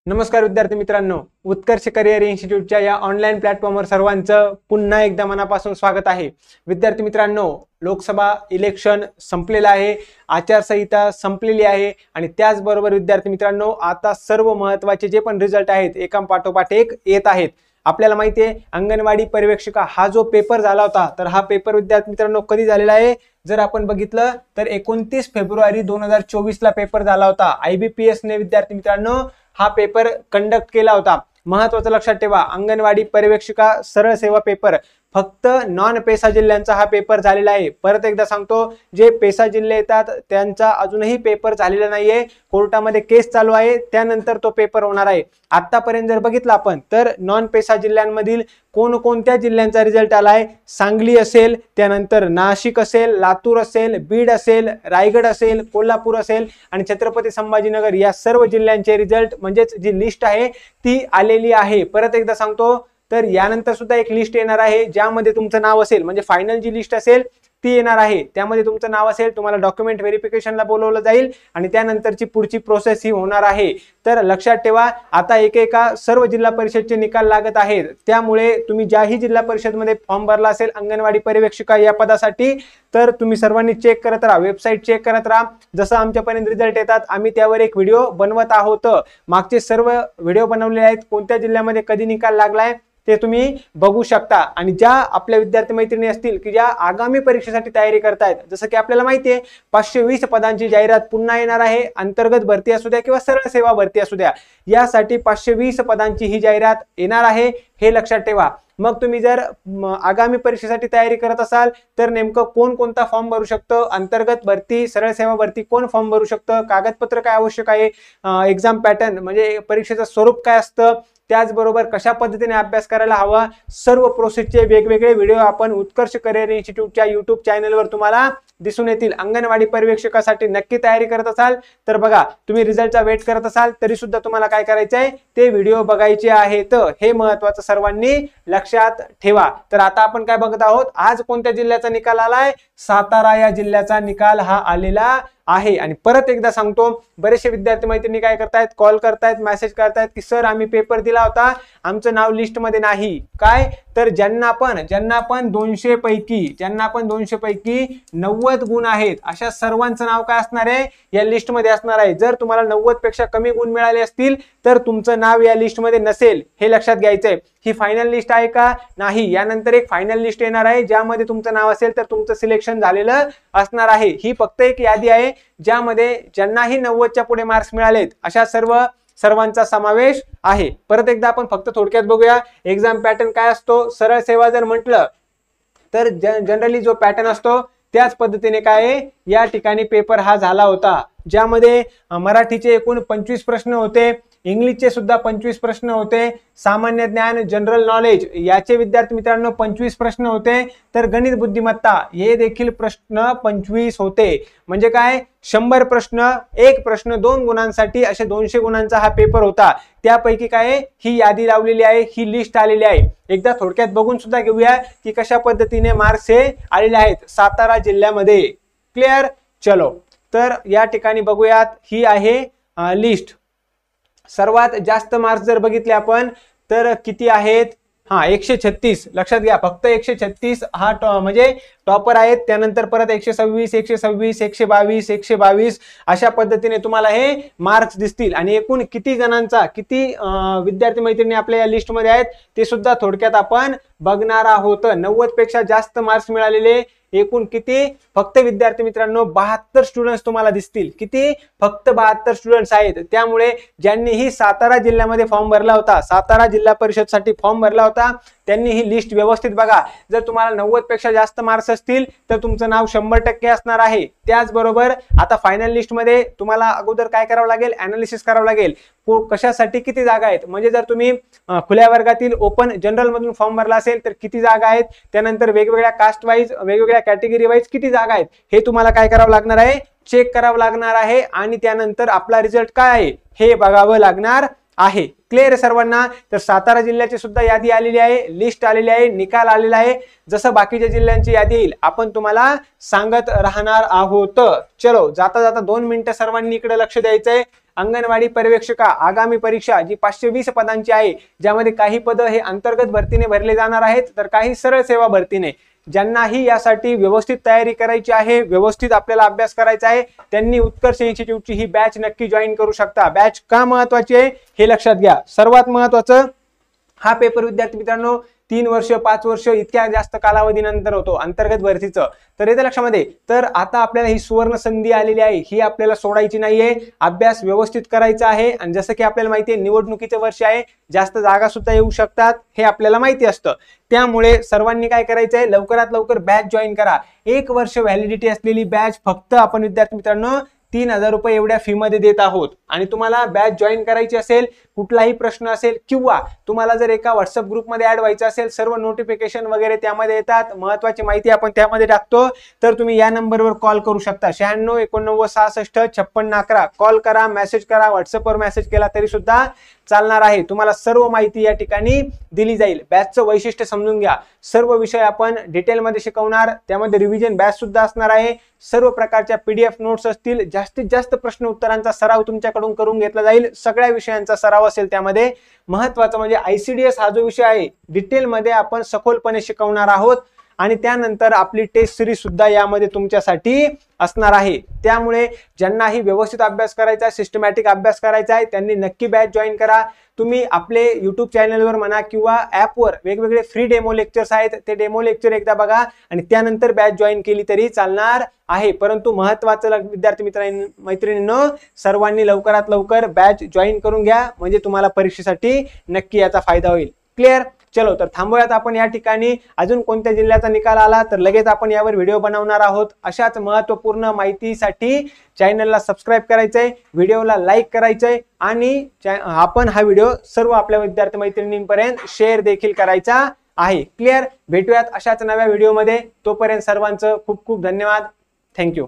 नमस्कार विद्यार्थी मित्रांनो, उत्कर्ष करिअर इन्स्टिट्यूटच्या या ऑनलाईन प्लॅटफॉर्मवर सर्वांचं पुन्हा एकदा मनापासून स्वागत आहे। विद्यार्थी मित्रांनो, लोकसभा इलेक्शन संपलेलं आहे, आचारसंहिता संपलेली आहे आणि त्याचबरोबर विद्यार्थी मित्रांनो आता सर्व महत्त्वाचे जे पण रिझल्ट आहेत एकापाठोपाठ एक येत आहेत। आपल्याला माहिती आहे अंगणवाडी पर्यवेक्षिका हा जो पेपर झाला होता, तर हा पेपर विद्यार्थी मित्रांनो कधी झालेला आहे जर आपण बघितलं तर 29 फेब्रुवारी 2024 ला पेपर झाला होता। IBPS ने विद्यार्थी मित्रांनो हा पेपर कंडक्ट केला होता। महत्त्वाचं लक्षात ठेवा, अंगणवाडी पर्यवेक्षिका सरळ सेवा पेपर फक्त नॉन पेसा जिल्ह्यांचा हा पेपर झालेला आहे। परत एकदा सांगतो, जे पेसा जिल्हे येतात त्यांचा अजूनही पेपर झालेला नाहीये, कोर्टामध्ये केस चालू आहे, त्यानंतर तो पेपर होणार आहे। आतापर्यंत जर बघितलं आपण तर नॉन पेसा जिल्ह्यांमधील कोणकोणत्या जिल्ह्यांचा रिझल्ट आलाय, सांगली असेल, त्यानंतर नाशिक असेल, लातूर असेल, बीड असेल, रायगड असेल, कोल्हापूर असेल आणि छत्रपती संभाजीनगर या सर्व जिल्ह्यांचे रिझल्ट म्हणजेच जी लिस्ट आहे ती आलेली आहे। परत एकदा सांगतो, तर यानंतर सुद्धा एक लिस्ट येणार आहे ज्यामध्ये तुमचं नाव असेल, म्हणजे फायनल जी लिस्ट असेल ती येणार आहे, त्यामध्ये तुमचं नाव असेल, तुम्हाला डॉक्युमेंट व्हेरिफिकेशनला बोलवलं जाईल आणि त्यानंतरची पुढची प्रोसेस ही होणार आहे। तर लक्षात ठेवा, आता एकेका सर्व जिल्हा परिषदचे निकाल लागत आहेत, त्यामुळे तुम्ही ज्याही जिल्हा परिषदमध्ये फॉर्म भरला असेल अंगणवाडी पर्यवेक्षिका या पदासाठी, तर तुम्ही सर्वांनी चेक करत राहा, वेबसाईट चेक करत राहा। जसं आमच्यापर्यंत रिझल्ट येतात आम्ही त्यावर एक व्हिडिओ बनवत आहोत, मागचे सर्व व्हिडिओ बनवलेले आहेत, कोणत्या जिल्ह्यामध्ये कधी निकाल लागलाय ते तुम्ही बघू शकता। आणि ज्या आपल्या विद्यार्थी मैत्रिणी असतील की ज्या आगामी परीक्षेसाठी तयारी करतायत, जसं की आपल्याला माहिती आहे 520 पदांची जाहिरात पुन्हा येणार आहे, अंतर्गत भरती असू द्या किंवा सरळ सेवा भरती असू द्या, यासाठी 520 पदांची ही जाहिरात येणार आहे, हे लक्षात ठेवा। मग तुम्ही जर आगामी परीक्षेसाठी तयारी करत असाल तर नेमकं कोणता फॉर्म भरू शकतं, अंतर्गत भरती, सरळ सेवा भरती कोण फॉर्म भरू शकतं, कागदपत्र काय आवश्यक आहे, एक्झाम पॅटर्न म्हणजे परीक्षेचं स्वरूप काय असतं, त्याचबरोबर कशा पद्धतीने अभ्यास करायला हवा, सर्व प्रोसेसचे वेगवेगळे व्हिडिओ आपण उत्कर्ष करिअर इन्स्टिट्यूटच्या YouTube चॅनलवर तुम्हाला दिसून येतील। अंगणवाडी पर्यवेक्षकासाठी नक्की तयारी करत असाल तर बघा, तुम्ही रिझल्टचा वेट करत असाल तरी सुद्धा तुम्हाला काय करायचं आहे ते व्हिडिओ बघायचे आहेत, हे महत्त्वाचं सर्वांनी लक्षात ठेवा। तर आता आपण काय बघत आहोत, आज कोणत्या जिल्ह्याचा निकाल आलाय, सातारा या जिल्ह्याचा निकाल हा आलेला आहे। आणि परत एकदा सांगतो, बरेचसे विद्यार्थी मैत्रिणी काय करतायत, कॉल करतायत, मेसेज करतायत की सर आम्ही पेपर दिला होता, आमचं नाव लिस्ट मध्ये नाही, काय तर ज्यांना पण 200 पैकी 90 गुण आहेत अशा सर्वांचं नाव काय असणार आहे, या लिस्ट मध्ये असणार आहे। जर तुम्हाला 90 पेक्षा कमी गुण मिळाले असतील तर तुमचं नाव या लिस्ट मध्ये नसेल, हे लक्षात घ्यायचंय। ही फायनल लिस्ट आहे का, नाही, यानंतर एक फायनल लिस्ट येणार आहे ज्यामध्ये तुमचं नाव असेल तर तुमचं सिलेक्शन झालेलं असणार आहे। ही फक्त एक यादी आहे ज्यामध्ये ज्यांनाही 90च्या पुढे मार्क्स मिळालेत अशा सर्वांचा समावेश आहे। परत एकदा आपण फक्त थोडक्यात बघूया एक्झाम पॅटर्न काय असतो। सरळ सेवा जर म्हटलं तर जनरली जो पॅटर्न असतो त्याच पद्धतीने काय या ठिकाणी पेपर हा झाला होता, ज्यामध्ये मराठीचे एकूण 25 प्रश्न होते, इंग्लिशचे सुद्धा 25 प्रश्न होते, सामान्य ज्ञान जनरल नॉलेज याचे विद्यार्थी मित्रांनो 25 प्रश्न होते, तर गणित बुद्धिमत्ता हे देखील प्रश्न 25 होते। म्हणजे काय 100 प्रश्न, एक प्रश्न 2 गुणांसाठी असे 200 गुणांचा हा पेपर होता। त्यापैकी काय ही यादी लावलेली आहे, ही लिस्ट आलेली आहे। एकदा थोडक्यात बघून सुद्धा घेऊया की कशा पद्धतीने मार्क्स हे आलेले आहेत सातारा जिल्ह्यामध्ये। क्लिअर, चलो तर या ठिकाणी बघूयात, ही आहे लिस्ट। सर्वात जास्त मार्क्स जर बघितले आपण तर किती आहेत, 136, लक्षात घ्या, फक्त 136 हा म्हणजे टॉपर आहेत। त्यानंतर परत 126, 126, 122, 122 अशा पद्धतीने तुम्हाला हे मार्क्स दिसतील। आणि एकूण किती जणांचा, किती विद्यार्थी मैत्रिणी आपल्या या लिस्ट मध्ये आहेत ते सुद्धा थोडक्यात आपण बघणार आहोत। 90 पेक्षा जास्त मार्क्स मिळालेले एकूण किती, फक्त विद्यार्थी मित्रांनो 72 स्टुडंट्स तुम्हाला दिसतील। किती, फक्त 72 स्टुडंट्स आहेत। त्यामुळे ज्यांनीही सातारा जिल्ह्यामध्ये फॉर्म भरला होता, सातारा जिल्हा परिषद साठी फॉर्म भरला होता, त्यांनी ही लिस्ट व्यवस्थित बघा। जर तुम्हाला 90 पेक्षा जास्त मार्क्स असतील तर तुमचं नाव 100% असणार आहे। त्याचबरोबर आता फायनल लिस्ट मध्ये तुम्हाला अगोदर काय करावं लागेल, अनालिसिस करावं लागेल, कशासाठी किती जागा आहेत। म्हणजे जर तुम्ही खुल्या वर्गातील ओपन जनरल मधून फॉर्म भरला असेल तर किती जागा आहेत, त्यानंतर वेगवेगळ्या कास्ट वाईज, वेगवेगळ्या कॅटेगरी वाईज किती जागा आहेत, हे तुम्हाला काय करावं लागणार आहे, चेक करावं लागणार आहे। आणि त्यानंतर आपला रिझल्ट काय आहे हे बघावं लागणार आहे। क्लिअर सर्वांना, तर सातारा जिल्ह्याची सुद्धा यादी आलेली आहे, लिस्ट आलेली आहे, निकाल आलेला आहे। जसं बाकीच्या जिल्ह्यांची यादी येईल आपण तुम्हाला सांगत राहणार आहोत। चलो जाता जाता 2 मिनिटं सर्वांनी इकडे लक्ष द्यायचंय अंगणवाडी पर्यवेक्षिका आगामी परीक्षा जी 520 पदांची आहे, ज्यामध्ये काही पद हे अंतर्गत भरतीने भरले जाणार आहेत तर काही सरळ सेवा भरतीने. ज्यांनाही यासाठी व्यवस्थित तयारी करायची आहे, व्यवस्थित आपल्याला अभ्यास करायचा आहे, त्यांनी उत्कर्ष इन्स्टिट्यूटची ही बॅच नक्की जॉईन करू शकता. बॅच का महत्वाची आहे हे लक्षात घ्या. सर्वात महत्वाचं, हा पेपर विद्यार्थी मित्रांनो 3 वर्ष 5 वर्ष इतक्या जास्त कालावधीनंतर होतो अंतर्गत भरतीचं. तर येत्या लक्षामध्ये, तर आता आपल्याला ही सुवर्ण संधी आलेली आहे, ही आपल्याला सोडायची नाहीये. अभ्यास व्यवस्थित करायचा आहे आणि जसं की आपल्याला माहिती आहे निवडणुकीचे वर्ष आहे, जास्त जागा सुद्धा येऊ शकतात हे आपल्याला माहिती असतं. त्यामुळे सर्वांनी काय करायचं आहे, लवकरात लवकर बॅच जॉईन करा. 1 वर्ष व्हॅलिडिटी असलेली बॅच फक्त आपण विद्यार्थी मित्रांनो 3000 रुपये एवढ्या फी मध्ये देत आहोत. आणि तुम्हाला बॅच जॉईन करायची असेल, कुठलाही प्रश्न असेल किंवा तुम्हाला जर एका व्हॉट्सअप ग्रुपमध्ये ऍड व्हायचं असेल, सर्व नोटिफिकेशन वगैरे त्यामध्ये येतात, महत्वाची माहिती आपण त्यामध्ये टाकतो, तर तुम्ही या नंबरवर कॉल करू शकता. 96 89 66 56 11. कॉल करा, मेसेज करा, व्हॉट्सअपवर मेसेज केला तरी सुद्धा चालणार आहे. तुम्हाला सर्व माहिती या ठिकाणी दिली जाईल. बॅचचं वैशिष्ट्य समजून घ्या. सर्व विषय आपण डिटेलमध्ये शिकवणार, त्यामध्ये रिव्हिजन बॅच सुद्धा असणार आहे. सर्व प्रकारच्या PDF नोट्स असतील, जास्तीत जास्त प्रश्न उत्तरांचा सराव तुमच्याकडून करून घेतला जाईल. सगळ्या विषयांचा सराव असेल त्यामध्ये. महत्वाचं म्हणजे ICDS हा जो विषय आहे डिटेलमध्ये आपण सखोलपणे शिकवणार आहोत आणि त्यानंतर आपली टेस्ट सिरीज सुद्धा यामध्ये तुमच्यासाठी असणार आहे. त्यामुळे ज्यांनाही व्यवस्थित अभ्यास करायचा, सिस्टमॅटिक अभ्यास करायचा आहे, त्यांनी नक्की बॅच जॉईन करा. तुम्ही आपले YouTube चॅनलवर म्हणा किंवा ॲपवर वेगवेगळे फ्री डेमो लेक्चर्स आहेत, ते डेमो लेक्चर एकदा बघा आणि त्यानंतर बॅच जॉईन केली तरी चालणार आहे. परंतु महत्त्वाचं विद्यार्थी मैत्रिणींनो, सर्वांनी लवकरात लवकर बॅच जॉईन करून घ्या, म्हणजे तुम्हाला परीक्षेसाठी नक्की याचा फायदा होईल. क्लिअर? चलो, तर थांबूयात आपण या ठिकाणी. अजून कोणत्या जिल्ह्याचा निकाल आला तर लगेच आपण यावर व्हिडिओ बनवणार आहोत. अशाच महत्त्वपूर्ण माहितीसाठी चॅनलला सबस्क्राईब करायचंय, व्हिडिओला लाईक करायचंय आणि आपण हा व्हिडिओ सर्व आपल्या विद्यार्थी मैत्रिणींपर्यंत शेअर देखील करायचा आहे. क्लिअर? भेटूयात अशाच नव्या व्हिडिओमध्ये. तोपर्यंत सर्वांचं खूप खूप धन्यवाद. थँक्यू.